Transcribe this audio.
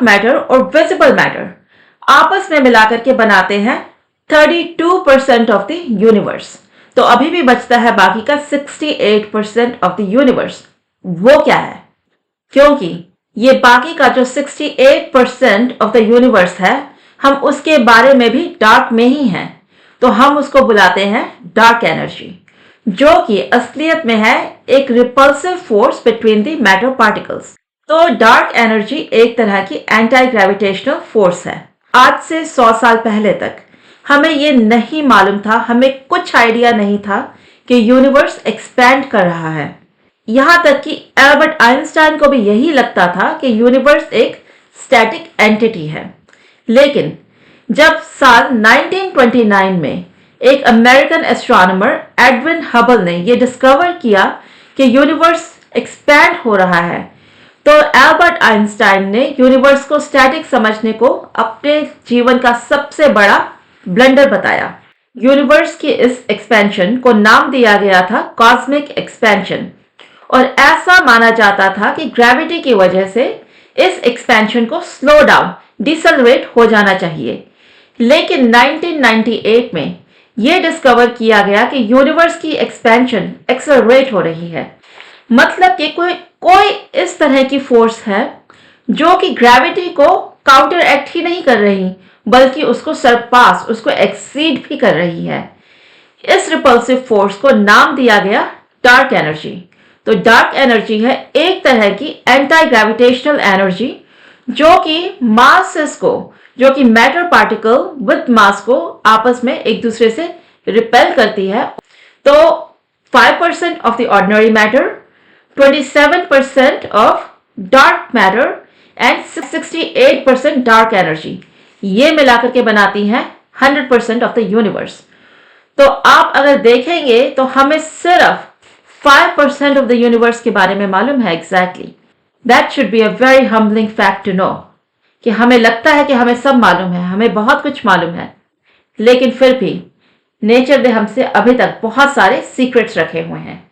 Dark matter और visible matter आपस में मिलाकर के बनाते हैं 32% ऑफ द यूनिवर्स। तो अभी भी बचता है बाकी का 68% ऑफ द यूनिवर्स। वो क्या है? क्योंकि ये बाकी का जो 68% ऑफ द यूनिवर्स है, हम उसके बारे में भी डार्क में ही हैं, तो हम उसको बुलाते हैं डार्क एनर्जी, जो कि असलियत में है एक repulsive force between the matter particles. तो डार्क एनर्जी एक तरह की एंटी ग्रेविटेशनल फोर्स है। आज से 100 साल पहले तक हमें ये नहीं मालूम था, हमें कुछ आइडिया नहीं था कि यूनिवर्स एक्सपैंड कर रहा है। यहां तक कि एल्बर्ट आइंस्टाइन को भी यही लगता था कि यूनिवर्स एक स्टैटिक एंटिटी है। लेकिन जब साल 1929 में एक अमेरिकन एस्ट्रोनॉमर एडविन हबल ने यह डिस्कवर किया कि यूनिवर्स एक्सपैंड हो रहा है, तो एल्बर्ट आइंस्टाइन ने यूनिवर्स को स्टैटिक समझने को अपने जीवन का सबसे बड़ा ब्लंडर बताया। यूनिवर्स की इस एक्सपेंशन को नाम दिया गया था कॉस्मिक एक्सपेंशन, और ऐसा माना जाता था कि ग्रेविटी की वजह से इस एक्सपेंशन को स्लो डाउन, डिसलरेट हो जाना चाहिए। लेकिन 1998 में यह डिस्कवर किया गया कि यूनिवर्स की एक्सपेंशन एक्सेलरेट हो रही है। मतलब कि कोई इस तरह की फोर्स है जो कि ग्रेविटी को काउंटर एक्ट ही नहीं कर रही, बल्कि उसको सरपास, उसको एक्सीड भी कर रही है। इस रिपल्सिव फोर्स को नाम दिया गया डार्क एनर्जी। तो डार्क एनर्जी है एक तरह की एंटी ग्रेविटेशनल एनर्जी, जो कि मासेस को, जो कि मैटर पार्टिकल विद मास को आपस में एक दूसरे से रिपेल करती है। तो 5% of the ordinary matter, 27% of dark matter and 68% dark energy, ये मिलाकर के बनाती हैं 100% ऑफ द यूनिवर्स। तो आप अगर देखेंगे तो हमें सिर्फ 5% ऑफ द यूनिवर्स के बारे में मालूम है exactly. That should be a very humbling fact to know, कि हमें लगता है कि हमें सब मालूम है, हमें बहुत कुछ मालूम है, लेकिन फिर भी नेचर ने हमसे अभी तक बहुत सारे सीक्रेट्स रखे हुए हैं।